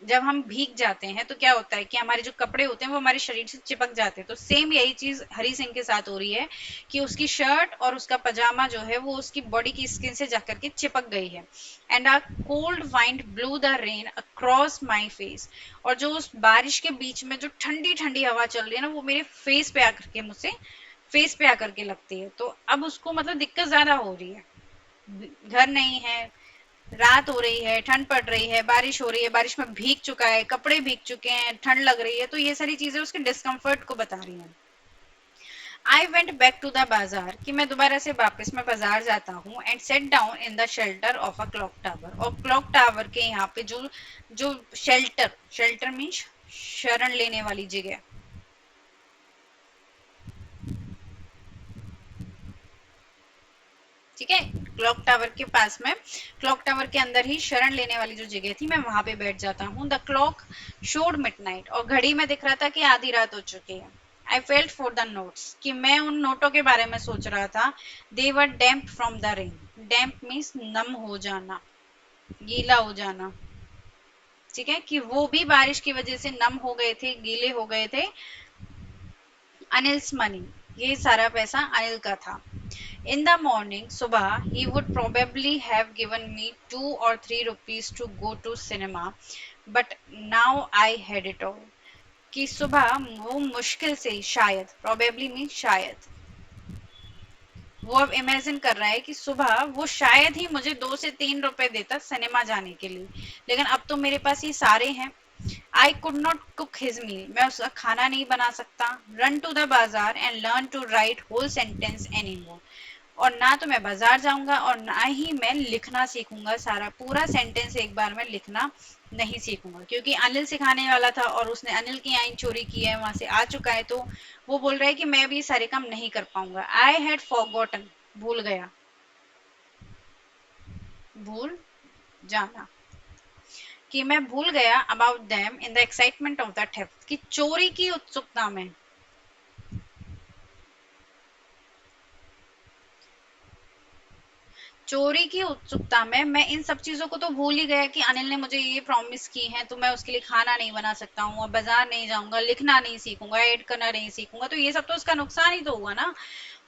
[SPEAKER 1] जब हम भीग जाते हैं तो क्या होता है कि हमारे जो कपड़े होते हैं वो हमारे शरीर से चिपक जाते हैं, तो सेम यही चीज हरी सिंह के साथ हो रही है कि उसकी शर्ट और उसका पजामा जो है वो उसकी बॉडी की स्किन से जाकर के चिपक गई है। And a cold wind blue the rain across my face, और जो उस बारिश के बीच में जो ठंडी ठंडी हवा चल रही है ना वो मेरे फेस पे आकर के मुझसे फेस पे आकर के लगती है। तो अब उसको मतलब दिक्कत ज्यादा हो रही है, घर नहीं है, रात हो रही है, ठंड पड़ रही है, बारिश हो रही है, बारिश में भीग चुका है, कपड़े भीग चुके हैं, ठंड लग रही है, तो ये सारी चीजें उसके डिस्कम्फर्ट को बता रही हैं। I went back to the bazaar, कि मैं दोबारा से वापस में बाजार जाता हूँ। And sat down in the shelter of a clock tower, और क्लॉक टावर के यहाँ पे जो जो शेल्टर, शेल्टर मीन्स शरण लेने वाली जगह, ठीक है, क्लॉक टावर के पास में, क्लॉक टावर के अंदर ही शरण लेने वाली जो जगह थी मैं वहां पे बैठ जाता हूँ। द क्लॉक शोड मिडनाइट, और घड़ी में दिख रहा था कि आधी रात हो चुकी है। I felt for the notes, कि मैं उन नोटों के बारे में सोच रहा था। They were damp from the rain, damp means नम हो जाना, गीला हो जाना, ठीक है, कि वो भी बारिश की वजह से नम हो गए थे, गीले हो गए थे। अनिल्स मनी, ये सारा पैसा अनिल का था। In the morning, सुबह, he would probably have given me 2 or 3 rupees to go to cinema, but now I had it all. कि सुबह वो मुश्किल से शायद, probably means शायद, वो अब इमेजिन कर रहा है कि सुबह वो शायद ही मुझे 2 से 3 रुपए देता सिनेमा जाने के लिए, लेकिन अब तो मेरे पास ये सारे हैं. I could not cook his meal, मैं उसका खाना नहीं बना सकता. Run to the bazaar and learn to write whole sentence any more, और ना तो मैं बाजार जाऊंगा और ना ही मैं लिखना सीखूंगा, सारा पूरा सेंटेंस एक बार में लिखना नहीं सीखूंगा, क्योंकि अनिल सिखाने वाला था और उसने अनिल की आइन चोरी की है, वहां से आ चुका है, तो वो बोल रहा है कि मैं भी सारे काम नहीं कर पाऊंगा. आई हैड फॉरगॉटन, भूल गया, भूल जाना, कि मैं भूल गया about them in the excitement of the theft, कि चोरी की उत्सुकता में, चोरी की उत्सुकता में मैं इन सब चीजों को तो भूल ही गया कि अनिल ने मुझे ये प्रॉमिस की है, तो मैं उसके लिए खाना नहीं बना सकता हूँ, और बाजार नहीं जाऊंगा, लिखना नहीं सीखूंगा, एड करना नहीं सीखूंगा, तो ये सब तो उसका नुकसान ही तो हुआ ना.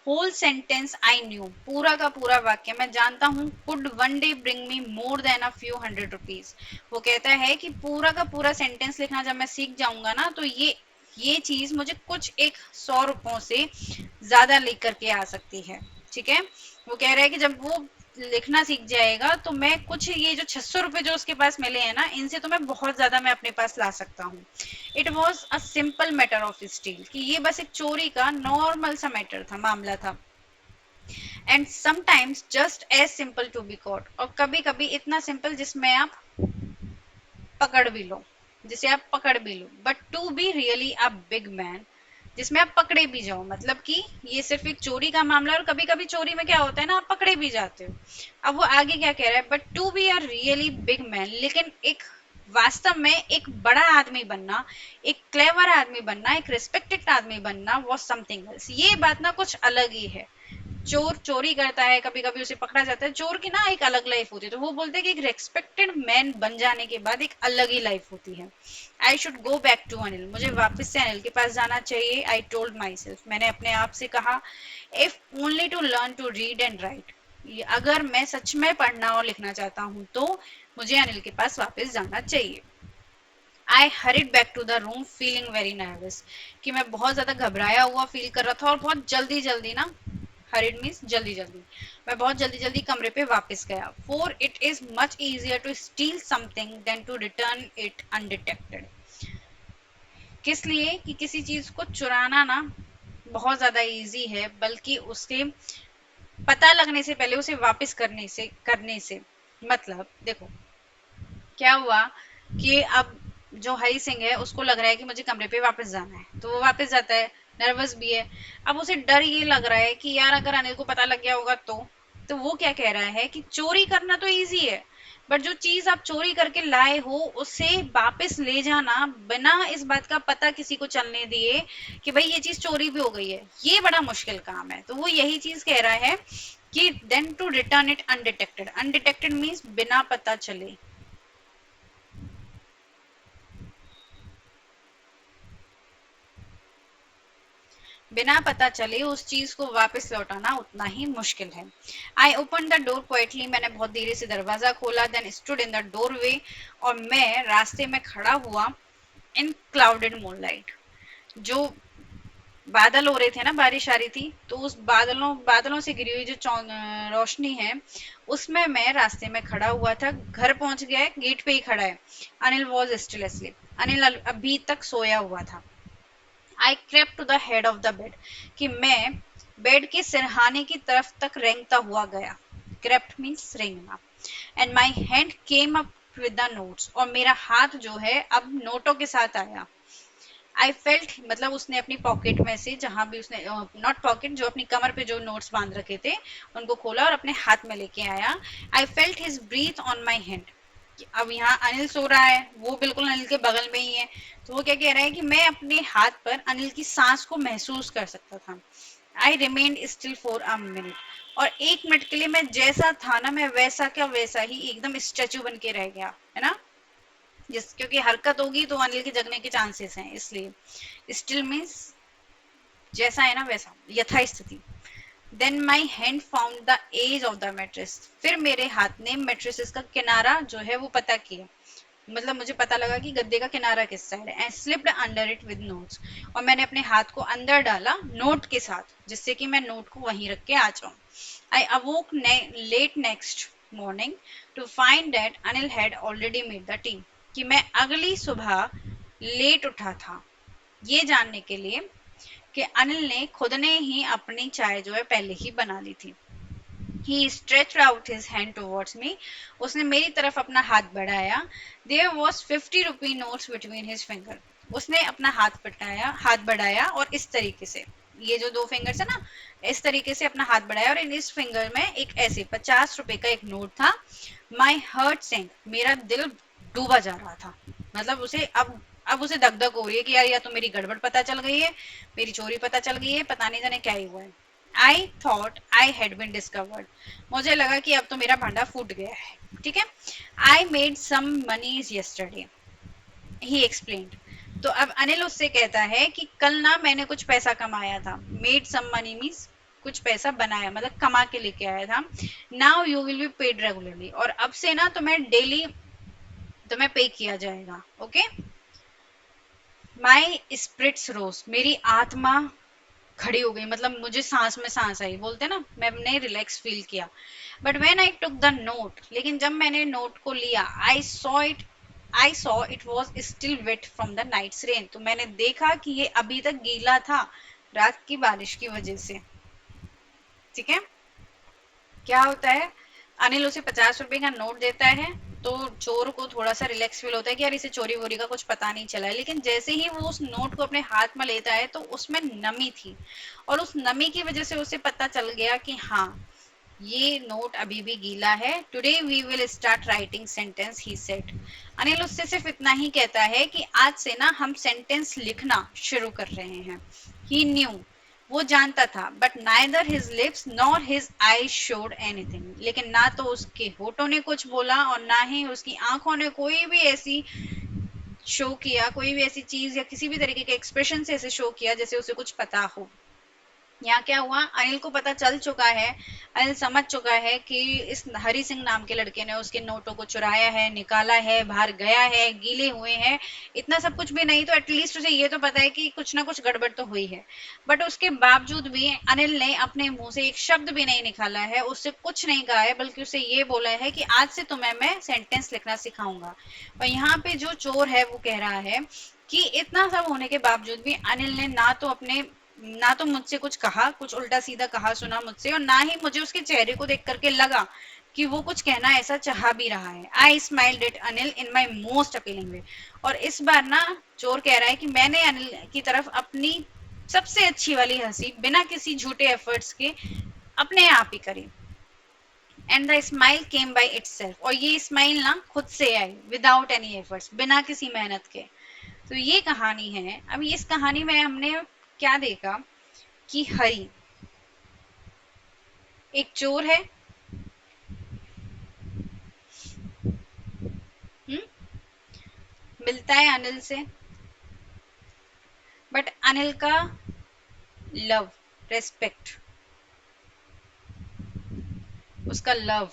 [SPEAKER 1] होल सेंटेंस आई न्यू, पूरा का पूरा वाक्य मैं जानता हूँ, could one day bring me more than a few hundred rupees. वो कहता है कि पूरा का पूरा सेंटेंस लिखना जब मैं सीख जाऊंगा ना, तो ये चीज मुझे कुछ 100 रुपयों से ज्यादा लेकर के आ सकती है. ठीक है, वो कह रहा है कि जब वो लिखना सीख जाएगा तो मैं कुछ, ये जो 600 रुपए जो उसके पास मिले हैं ना, इनसे तो मैं बहुत ज्यादा मैं अपने पास ला सकता हूँ. It was a simple matter of steel, कि ये बस एक चोरी का नॉर्मल सा मैटर था, मामला था. And sometimes just as simple to be caught, और कभी कभी इतना सिंपल जिसमें आप पकड़ भी लो, जिसे आप पकड़ भी लो, but to be really a big man, जिसमें आप पकड़े भी जाओ, मतलब कि ये सिर्फ एक चोरी का मामला, और कभी कभी चोरी में क्या होता है ना, आप पकड़े भी जाते हो. अब वो आगे क्या कह रहा है, but to be a really big man, लेकिन एक वास्तव में एक बड़ा आदमी बनना, एक क्लेवर आदमी बनना, एक रिस्पेक्टेड आदमी बनना, वॉज समथिंग एल्स, ये बात ना कुछ अलग ही है. चोर चोरी करता है, कभी कभी उसे पकड़ा जाता है, चोर की ना एक अलग लाइफ होती है, तो वो बोलते हैं कि एक रेस्पेक्टेड मैन बन जाने के बाद एक अलग ही लाइफ होती है. I should go back to Anil, मुझे वापस से अनिल के पास जाना चाहिए. आई टोल्ड माई सेल्फ, मैंने अपने आप से कहा, if only to learn to read and write, अगर मैं सच में पढ़ना और लिखना चाहता हूँ तो मुझे अनिल के पास वापस जाना चाहिए. I hurried back to the room feeling very nervous, कि मैं बहुत ज्यादा घबराया हुआ फील कर रहा था, और बहुत जल्दी जल्दी ना, हरिड मीन्स जल्दी जल्दी, मैं बहुत जल्दी जल्दी कमरे पे वापस गया. For it is much easier to steal something than to return it undetected, किस लिए, कि किसी चीज को चुराना ना बहुत ज्यादा इजी है, बल्कि उसके पता लगने से पहले उसे वापस करने से मतलब देखो क्या हुआ, कि अब जो हरी सिंह है उसको लग रहा है कि मुझे कमरे पे वापस जाना है, तो वो वापस जाता है, नर्वस भी है. अब उसे डर ये लग रहा है कि यार अगर अनिल को पता लग गया होगा तो वो क्या कह रहा है कि चोरी करना तो इजी है, बट जो चीज आप चोरी करके लाए हो उसे वापस ले जाना बिना इस बात का पता किसी को चलने दिए कि भाई ये चीज चोरी भी हो गई है, ये बड़ा मुश्किल काम है. तो वो यही चीज कह रहा है कि than to return it undetected, undetected means बिना पता चले, बिना पता चले उस चीज को वापस लौटाना उतना ही मुश्किल है. I open the door quietly, मैंने बहुत धीरे से दरवाजा खोला. Then stood in the doorway, और मैं रास्ते में खड़ा हुआ. इन क्लाउडेड मूनलाइट, जो बादल हो रहे थे ना, बारिश आ रही थी, तो उस बादलों से गिरी हुई जो रोशनी है, उसमें मैं रास्ते में खड़ा हुआ था. घर पहुंच गया है, गेट पे ही खड़ा है. Anil was still asleep, Anil अभी तक सोया हुआ था. I crept to the head of the bed, कि मैं बेड के सिरहाने की तरफ तक रेंगता हुआ गया. क्रेप्ट मीन्स रेंगना. And my hand came up with the notes, और मेरा हाथ जो है अब नोटों के साथ आया. आई फेल्ट, मतलब उसने अपनी पॉकेट में से, जहां भी उसने नॉट पॉकेट, जो अपनी कमर पे जो नोट्स बांध रखे थे उनको खोला और अपने हाथ में लेके आया. I felt his breath on my hand, अब यहाँ अनिल सो रहा है, वो बिल्कुल अनिल के बगल में ही है, तो वो क्या कह रहा है कि मैं अपने हाथ पर अनिल की सांस को महसूस कर सकता था. आई remained still for a minute, और 1 मिनट के लिए मैं जैसा था ना, मैं वैसा क्या वैसा ही एकदम स्टैचू बन के रह गया, है ना. जिस क्योंकि हरकत होगी तो अनिल के जगने के चांसेस हैं, इसलिए स्टिल मीन्स जैसा है ना वैसा, यथास्थिति. Then my hand found the edge of the mattress, फिर मेरे हाथ ने मैट्रेसेस का किनारा जो है वो पता किया, मतलब मुझे पता लगा कि गद्दे का किनारा किस साइड है, and slipped under it with notes, और मैंने अपने हाथ को अंदर डाला नोट के साथ, जिससे कि मैं नोट को वहीं रख के आ जाऊं। I awoke late next morning to find that Anil had already made the tea, कि मैं अगली सुबह लेट उठा था ये जानने के लिए कि अनिल ने खुद ने ही अपनी चाय जो है पहले ही बना ली थी। He stretched out his hand towards me. उसने मेरी तरफ अपना हाथ बढ़ाया. There was 50 rupee notes between his finger. उसने अपना हाथ बढ़ाया और इस तरीके से, ये जो दो फिंगर्स है ना, इस तरीके से अपना हाथ बढ़ाया और इस फिंगर में एक ऐसे 50 रुपए का एक नोट था. My heart sank. मेरा दिल डूबा जा रहा था, मतलब उसे अब उसे दग दग हो रही है कि यार या तो मेरी गड़बड़ पता चल गई है, मेरी चोरी पता चल गई है, पता नहीं जाने क्या ही हुआ है. I thought I had been discovered, मुझे लगा कि अब तो मेरा भांडा फूट गया है. ठीक है. I made some moneys yesterday, he explained. तो अब अनिल उससे कहता है कि कल ना मैंने कुछ पैसा कमाया था. मेड सम मनी मीन्स कुछ पैसा बनाया, मतलब कमा के लेके आया था. Now you will be paid regularly, और अब से ना तुम्हें डेली तुम्हें पे किया जाएगा. ओके. माई स्पिरिट्स रोज, मेरी आत्मा खड़ी हो गई, मतलब मुझे सांस में सांस आई, बोलते ना, मैंने रिलैक्स फील किया. But when I took the note, लेकिन जब मैंने नोट को लिया, I saw it was still wet from the night's rain, तो मैंने देखा कि ये अभी तक गीला था रात की बारिश की वजह से. ठीक है. क्या होता है, अनिल उसे 50 रुपए का नोट देता है, तो चोर को थोड़ा सा रिलैक्स फील होता है कि यार इसे चोरी वोरी का कुछ पता नहीं चला है. लेकिन जैसे ही वो उस नोट को अपने हाथ में लेता है तो उसमें नमी थी, और उस नमी की वजह से उसे पता चल गया कि हाँ, ये नोट अभी भी गीला है. Today we will start writing sentence, he said. Anil उससे सिर्फ इतना ही कहता है कि आज से ना हम सेंटेंस लिखना शुरू कर रहे हैं. ही न्यू, वो जानता था, but neither his lips nor his eyes showed anything, लेकिन ना तो उसके होठों ने कुछ बोला और ना ही उसकी आंखों ने कोई भी ऐसी शो किया, कोई भी ऐसी चीज या किसी भी तरीके के एक्सप्रेशन से ऐसे शो किया जैसे उसे कुछ पता हो. यहाँ क्या हुआ, अनिल को पता चल चुका है, अनिल समझ चुका है कि इस हरि सिंह नाम के लड़के ने उसके नोटों को चुराया है, निकाला है, बाहर गया है, गीले हुए हैं. इतना सब कुछ भी नहीं तो एटलीस्ट उसे ये तो पता है कि कुछ ना कुछ गड़बड़ तो हुई है. बट उसके बावजूद भी अनिल ने अपने मुंह से एक शब्द भी नहीं निकाला है, उससे कुछ नहीं कहा है, बल्कि उसे ये बोला है कि आज से तुम्हें मैं सेंटेंस लिखना सिखाऊंगा. और यहाँ पे जो चोर है वो कह रहा है कि इतना सब होने के बावजूद भी अनिल ने ना तो मुझसे कुछ कहा, कुछ उल्टा सीधा कहा सुना मुझसे, और ना ही मुझे उसके चेहरे को देख करके लगा कि वो कुछ कहना ऐसा चाह भी रहा है. I smiled at Anil in my most appealing way, और इस बार ना चोर कह रहा है कि मैंने अनिल की तरफ अपनी सबसे अच्छी वाली हंसी बिना किसी झूठे एफर्ट्स के अपने आप ही करी. And the smile came by itself, और ये स्माइल ना खुद से आई, विदाउट एनी एफर्ट्स, बिना किसी मेहनत के. तो ये कहानी है. अब इस कहानी में हमने क्या देखा कि हरि एक चोर है. मिलता है अनिल से, बट अनिल का लव, रेस्पेक्ट, उसका लव,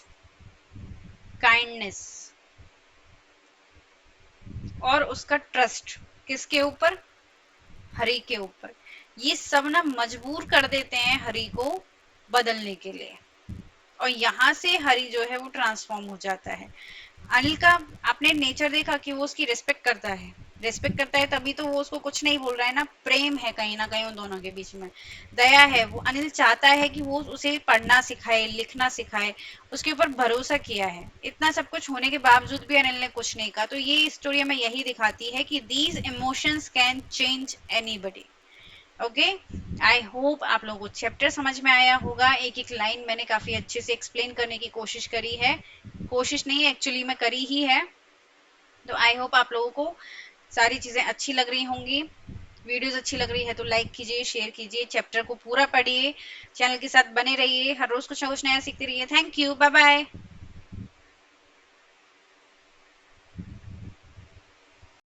[SPEAKER 1] काइंडनेस और उसका ट्रस्ट किसके ऊपर, हरि के ऊपर, ये सब ना मजबूर कर देते हैं हरि को बदलने के लिए. और यहाँ से हरि जो है वो ट्रांसफॉर्म हो जाता है. अनिल का आपने नेचर देखा कि वो उसकी रेस्पेक्ट करता है तभी तो वो उसको कुछ नहीं बोल रहा है ना. प्रेम है कहीं ना कहीं उन दोनों के बीच में, दया है. वो अनिल चाहता है कि वो उसे पढ़ना सिखाए, लिखना सिखाए, उसके ऊपर भरोसा किया है. इतना सब कुछ होने के बावजूद भी अनिल ने कुछ नहीं कहा. तो ये स्टोरी हमें यही दिखाती है कि these emotions can change anybody. Okay. I hope आप लोगों को चैप्टर समझ में आया होगा. एक एक लाइन मैंने काफी अच्छे से एक्सप्लेन करने की कोशिश करी है, कोशिश नहीं एक्चुअली मैं करी ही है. तो आई होप आप लोगों को सारी चीजें अच्छी लग रही होंगी. वीडियोस अच्छी लग रही है तो लाइक कीजिए, शेयर कीजिए, चैप्टर को पूरा पढ़िए, चैनल के साथ बने रहिए, हर रोज कुछ ना कुछ नया सीखते रहिए. Thank you, bye bye.